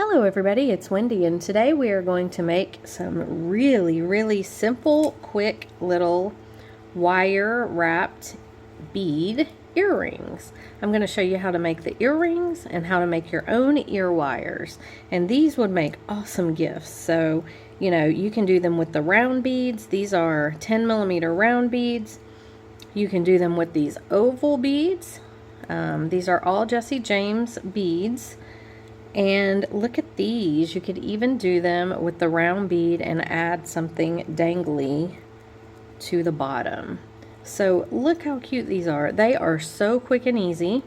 Hello everybody, it's Wendy, and today we are going to make some really simple, quick little wire wrapped bead earrings. I'm going to show you how to make the earrings and how to make your own ear wires. And these would make awesome gifts. So, you can do them with the round beads. These are 10mm round beads. You can do them with these oval beads. These are all Jesse James beads. And look at these. You could even do them with the round bead and add something dangly to the bottom. So look how cute these are. They are so quick and easy,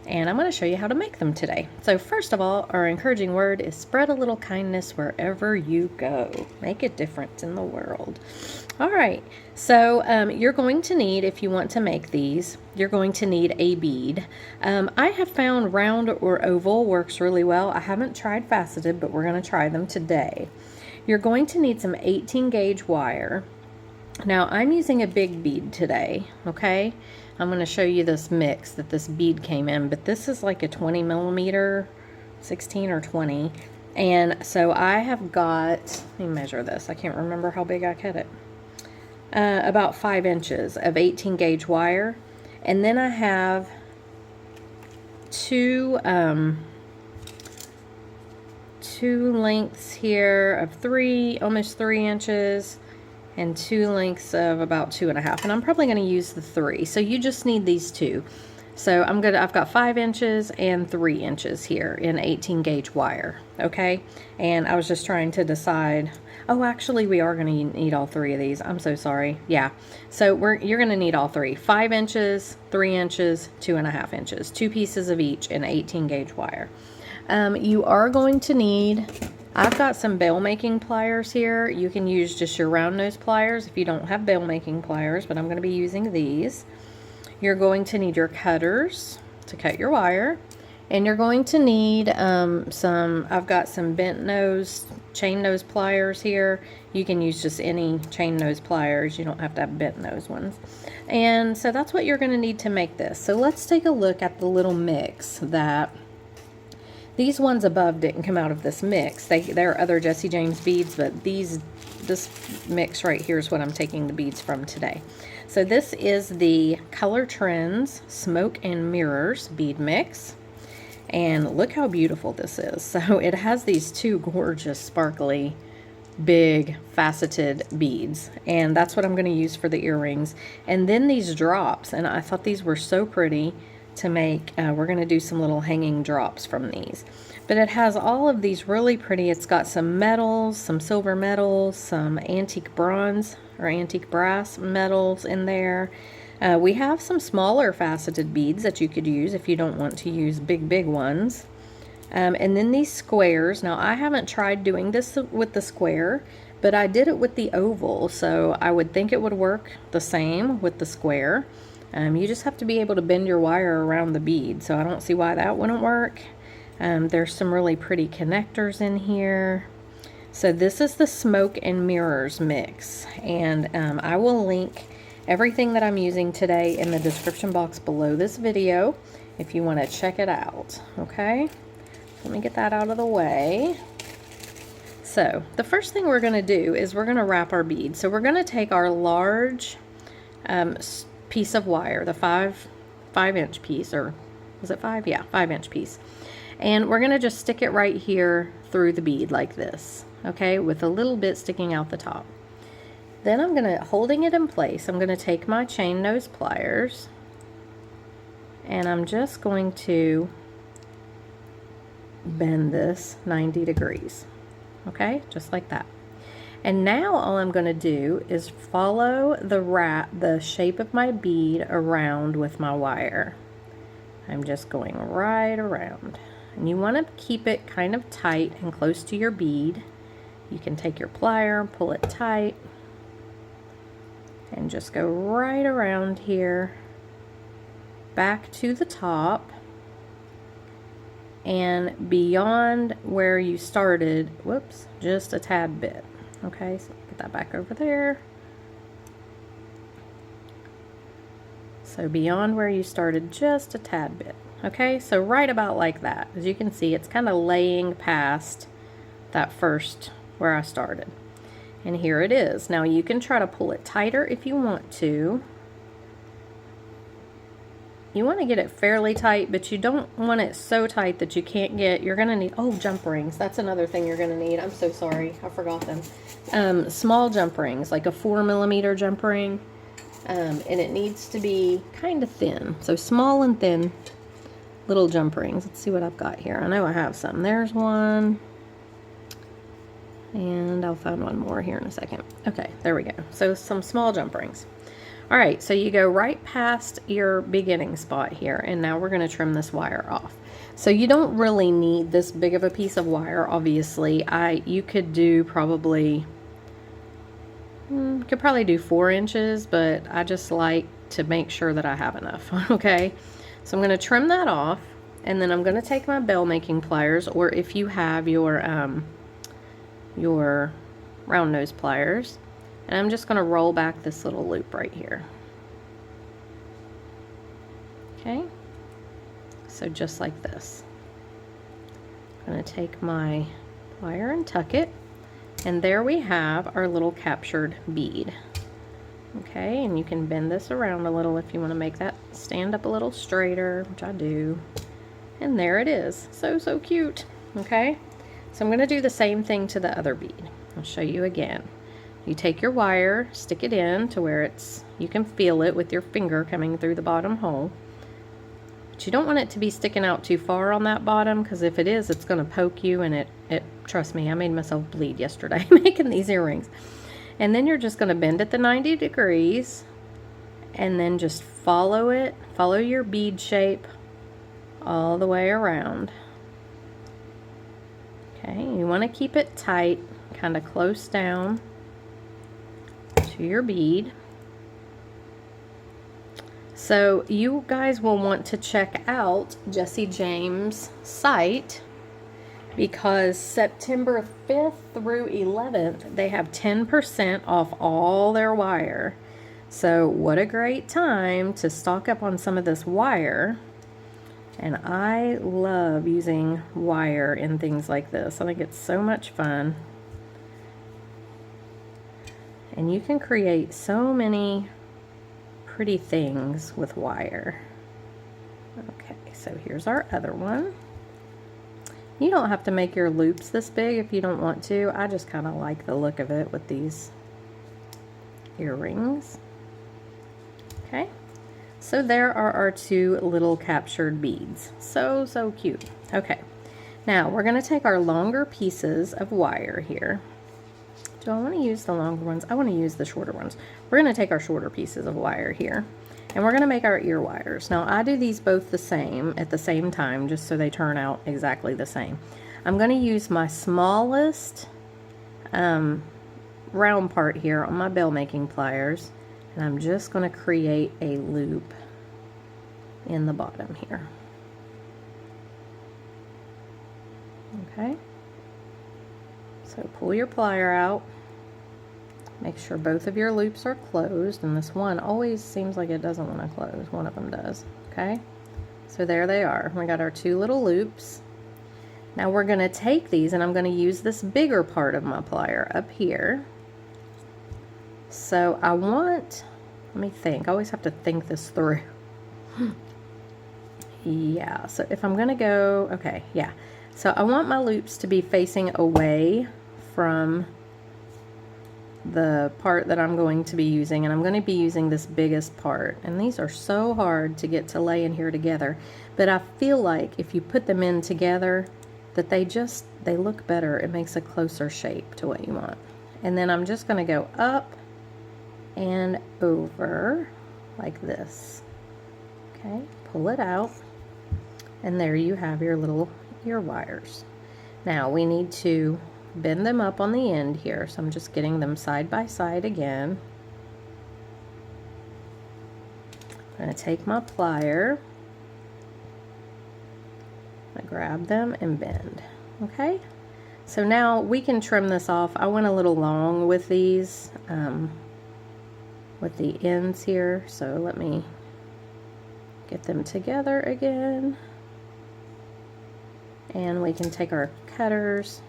and I'm going to show you how to make them today. So first of all, our encouraging word is spread a little kindness wherever you go. Make a difference in the world. All right, so you're going to need, if you want to make these, you're going to need a bead. I have found round or oval works really well. I haven't tried faceted, but we're going to try them today. You're going to need some 18 gauge wire. Now I'm using a big bead today, okay? I'm going to show you this mix that this bead came in, but this is like a 20mm, 16 or 20. And so I have got, let me measure this. I can't remember how big I cut it. About 5 inches of 18 gauge wire. And then I have two lengths here of almost 3 inches, and 2 lengths of about 2.5, and I'm probably going to use the 3. So you just need these two. So I've got 5 inches and 3 inches here in 18 gauge wire, okay? And I was just trying to decide. Oh, actually, we are going to need all 3 of these. I'm so sorry. Yeah. So you're going to need all 3. 5 inches, 3 inches, 2.5 inches. 2 pieces of each in 18 gauge wire. You are going to need, I've got some bail making pliers here. You can use just your round nose pliers if you don't have bail making pliers, but I'm going to be using these. You're going to need your cutters to cut your wire. And you're going to need I've got some bent nose, chain nose pliers here. You can use just any chain nose pliers. You don't have to have bent nose ones. And so that's what you're going to need to make this. So let's take a look at the little mix that these ones above didn't come out of this mix. There are other Jesse James beads, but this mix right here is what I'm taking the beads from today. So this is the Color Trends Smoke and Mirrors bead mix. And look how beautiful this is. So it has these 2 gorgeous, sparkly, big, faceted beads. And that's what I'm going to use for the earrings. And then these drops. And I thought these were so pretty to make. We're going to do some little hanging drops from these. But it has all of these really pretty. It's got some metals, some silver metals, some antique bronze or antique brass metals in there. We have some smaller faceted beads that you could use if you don't want to use big ones. And then these squares. Now I haven't tried doing this with the square, but I did it with the oval, so I would think it would work the same with the square. You just have to be able to bend your wire around the bead, so I don't see why that wouldn't work. There's some really pretty connectors in here. So this is the Smoke and Mirrors mix, and I will link everything that I'm using today in the description box below this video if you want to check it out, okay? Let me get that out of the way. So the first thing we're going to do is we're going to wrap our bead. So we're going to take our large piece of wire, the 5-inch piece, or was it 5? Yeah, 5-inch piece. And we're going to just stick it right here through the bead like this, okay, with a little bit sticking out the top. Then I'm going to, holding it in place, I'm going to take my chain nose pliers and I'm just going to bend this 90 degrees, okay, just like that. And now all I'm going to do is follow the shape of my bead around with my wire. I'm just going right around. And you want to keep it kind of tight and close to your bead. You can take your plier and pull it tight. And just go right around here, back to the top, and beyond where you started, whoops, just a tad bit. Okay, so get that back over there. So beyond where you started, just a tad bit. Okay, so right about like that. As you can see, it's kind of laying past that first where I started. And here it is. Now you can try to pull it tighter if you want to. You want to get it fairly tight, but you don't want it so tight that you can't get, you're going to need, oh, jump rings. That's another thing you're going to need. I'm so sorry. I forgot them. Small jump rings, like a 4mm jump ring. And it needs to be kind of thin. So small and thin little jump rings. Let's see what I've got here. I know I have some. There's one. And I'll find one more here in a second. Okay, there we go. So some small jump rings. All right, so you go right past your beginning spot here, and now we're going to trim this wire off. So you don't really need this big of a piece of wire, obviously. You could do probably, could probably do 4 inches, but I just like to make sure that I have enough, okay? So I'm going to trim that off, and then I'm going to take my bell making pliers, or if you have your round nose pliers, and I'm just going to roll back this little loop right here. Okay, so just like this. I'm going to take my plier and tuck it, and there we have our little captured bead. Okay, and you can bend this around a little if you want to make that stand up a little straighter, which I do. And there it is. So, so cute. Okay, so I'm going to do the same thing to the other bead. I'll show you again. You take your wire, stick it in to where you can feel it with your finger coming through the bottom hole. But you don't want it to be sticking out too far on that bottom, because if it is, it's going to poke you, and trust me, I made myself bleed yesterday making these earrings. And then you're just going to bend it to 90 degrees, and then just follow your bead shape all the way around. Okay, you want to keep it tight, kind of close down to your bead. So you guys will want to check out Jessie James' site, because September 5th through 11th they have 10% off all their wire. So what a great time to stock up on some of this wire. And I love using wire in things like this. I think it's so much fun. And you can create so many pretty things with wire. Okay, so here's our other one. You don't have to make your loops this big if you don't want to. I just kind of like the look of it with these earrings. Okay, so there are our 2 little captured beads. So, so cute. Okay, now we're going to take our longer pieces of wire here. Do I want to use the longer ones? I want to use the shorter ones. We're going to take our shorter pieces of wire here, and we're going to make our ear wires. Now I do these both the same at the same time, just so they turn out exactly the same. I'm going to use my smallest round part here on my bell making pliers, and I'm just going to create a loop in the bottom here. Okay, so pull your plier out. Make sure both of your loops are closed, and this one always seems like it doesn't want to close. One of them does. Okay, so there they are. We got our 2 little loops. Now we're going to take these, and I'm going to use this bigger part of my plier up here. So let me think. I always have to think this through. Yeah, so if I'm going to go, okay, yeah. So I want my loops to be facing away from the part that I'm going to be using, and I'm going to be using this biggest part, and these are so hard to get to lay in here together, but I feel like if you put them in together that they look better. It makes a closer shape to what you want. And then I'm just going to go up and over like this. Okay, pull it out, and there you have your little ear wires. Now we need to bend them up on the end here, so I'm just getting them side by side again. I'm going to take my plier, I grab them and bend. Okay, so now we can trim this off. I went a little long with these, with the ends here, so let me get them together again. And we can take our cutters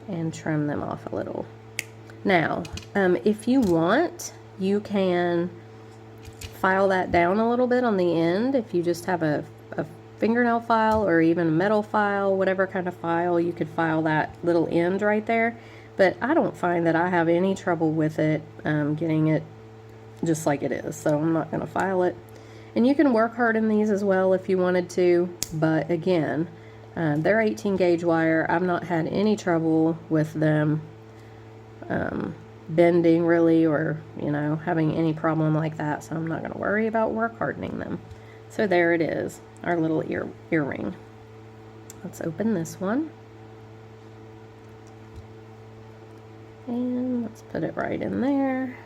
and trim them off a little. Now, if you want, you can file that down a little bit on the end. If you just have a fingernail file or even a metal file, whatever kind of file, you could file that little end right there. But I don't find that I have any trouble with it, getting it just like it is, so I'm not going to file it. And you can work hard in these as well if you wanted to, but again, they're 18 gauge wire. I've not had any trouble with them bending really, or you know, having any problem like that, so I'm not going to worry about work hardening them. So there it is, our little earring. Let's open this one and let's put it right in there.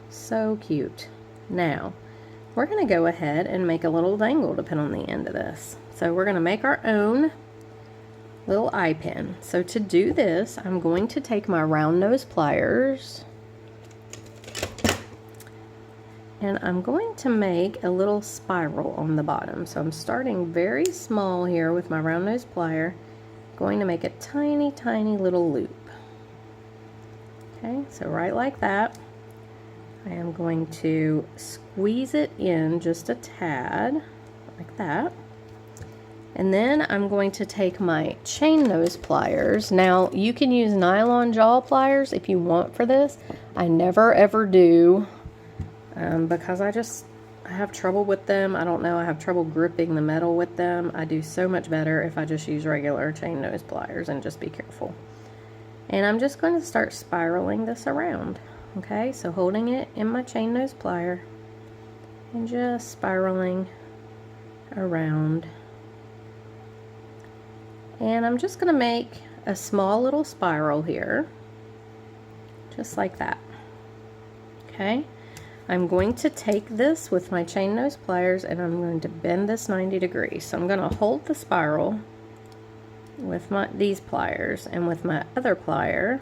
So cute. Now we're going to go ahead and make a little dangle to put on the end of this. So we're going to make our own little eye pin. So to do this, I'm going to take my round nose pliers and I'm going to make a little spiral on the bottom. So I'm starting very small here with my round nose plier, going to make a tiny, tiny little loop. Okay, so right like that. I am going to squeeze it in just a tad, like that. And then I'm going to take my chain nose pliers. Now, you can use nylon jaw pliers if you want for this. I never ever do, because I have trouble with them. I don't know, I have trouble gripping the metal with them. I do so much better if I just use regular chain nose pliers and just be careful. And I'm just going to start spiraling this around. Okay, so holding it in my chain nose plier and just spiraling around. And I'm just going to make a small little spiral here, just like that. Okay, I'm going to take this with my chain nose pliers and I'm going to bend this 90 degrees. So I'm going to hold the spiral with these pliers, and with my other plier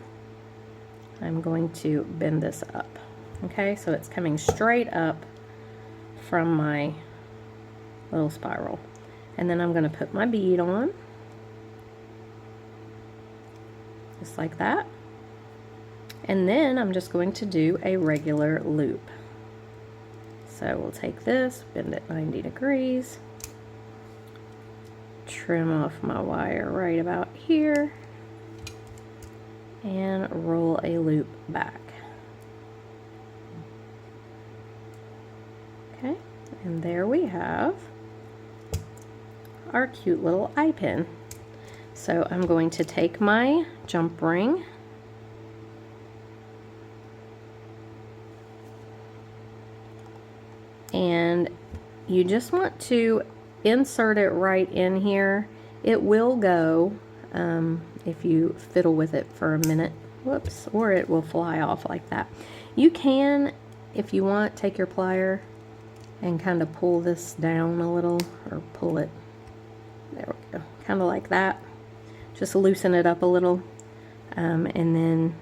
I'm going to bend this up. Okay, so it's coming straight up from my little spiral. And then I'm going to put my bead on, just like that. And then I'm just going to do a regular loop. So we'll take this, bend it 90 degrees, trim off my wire right about here, and roll a loop back. Okay, and there we have our cute little eye pin. So I'm going to take my jump ring and you just want to insert it right in here. It will go if you fiddle with it for a minute, whoops, or it will fly off like that. You can, if you want, take your plier and kind of pull this down a little, or pull it, there we go, kind of like that. Just loosen it up a little, and then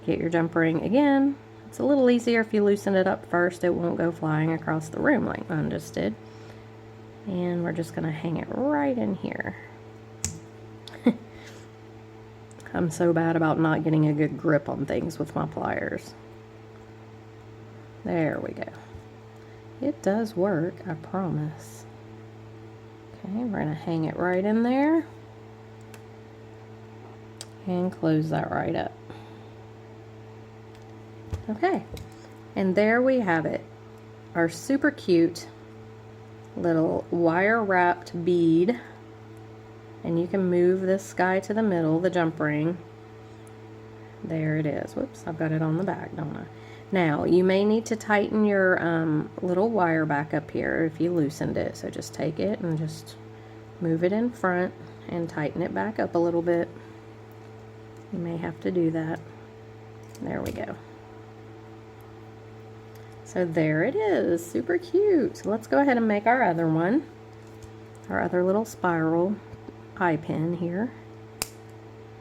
get your jump ring again. It's a little easier if you loosen it up first. It won't go flying across the room like mine just did. And we're just going to hang it right in here. I'm so bad about not getting a good grip on things with my pliers. There we go. It does work, I promise. Okay, we're going to hang it right in there and close that right up. Okay, and there we have it, our super cute little wire wrapped bead. And you can move this guy to the middle, the jump ring. There it is. Whoops, I've got it on the back, don't I? Now, you may need to tighten your little wire back up here if you loosened it. So just take it and just move it in front and tighten it back up a little bit. You may have to do that. There we go. So there it is, super cute. So let's go ahead and make our other one, our other little spiral eye pin here.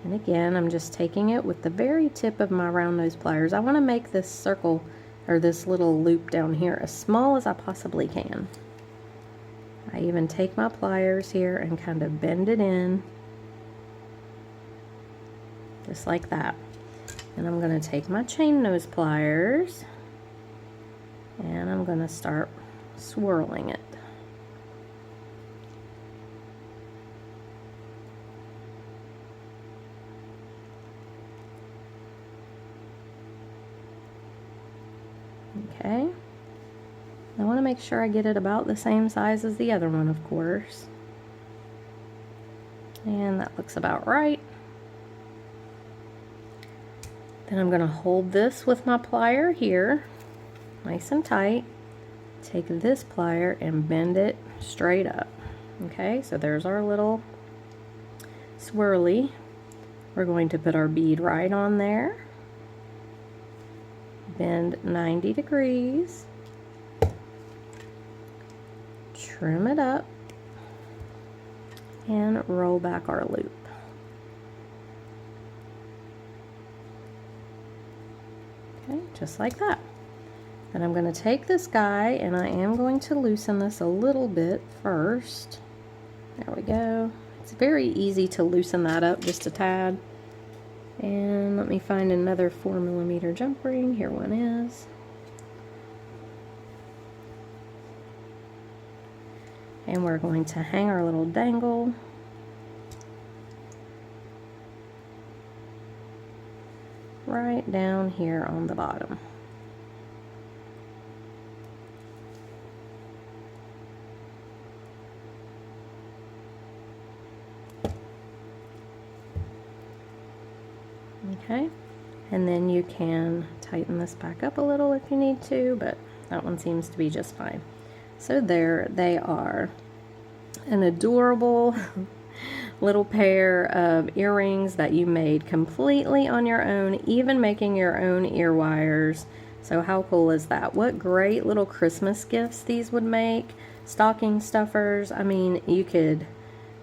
And again, I'm just taking it with the very tip of my round nose pliers. I want to make this circle, or this little loop down here, as small as I possibly can. I even take my pliers here and kind of bend it in, just like that. And I'm going to take my chain nose pliers and I'm going to start swirling it. Okay. I want to make sure I get it about the same size as the other one, of course. And that looks about right. Then I'm going to hold this with my plier here, nice and tight. Take this plier and bend it straight up. Okay, so there's our little swirly. We're going to put our bead right on there. Bend 90 degrees. Trim it up. And roll back our loop. Okay, just like that. And I'm going to take this guy and I am going to loosen this a little bit first. There we go. It's very easy to loosen that up just a tad. And let me find another 4mm jump ring. Here one is. And we're going to hang our little dangle. Right down here on the bottom. Okay, and then you can tighten this back up a little if you need to, but that one seems to be just fine. So there they are. An adorable little pair of earrings that you made completely on your own, even making your own ear wires. So how cool is that? What great little Christmas gifts these would make. Stocking stuffers. I mean, you could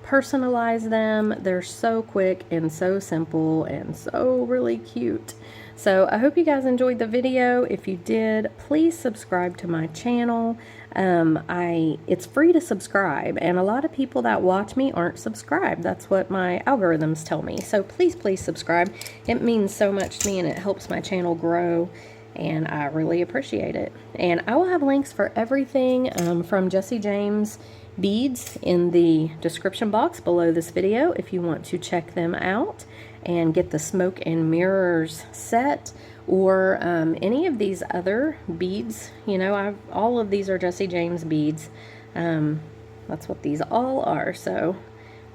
personalize them. They're so quick and so simple and so really cute. So I hope you guys enjoyed the video. If you did, please subscribe to my channel. It's free to subscribe, and a lot of people that watch me aren't subscribed. That's what my algorithms tell me. So please subscribe. It means so much to me and it helps my channel grow, and I really appreciate it. And I will have links for everything from Jessie James beads in the description box below this video if you want to check them out and get the smoke and mirrors set, or any of these other beads. You know, all of these are Jessie James beads. That's what these all are. So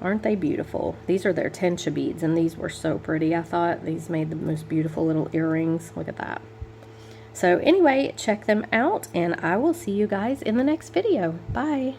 aren't they beautiful? These are their tencha beads, and these were so pretty. I thought these made the most beautiful little earrings. Look at that. So anyway, check them out, and I will see you guys in the next video. Bye.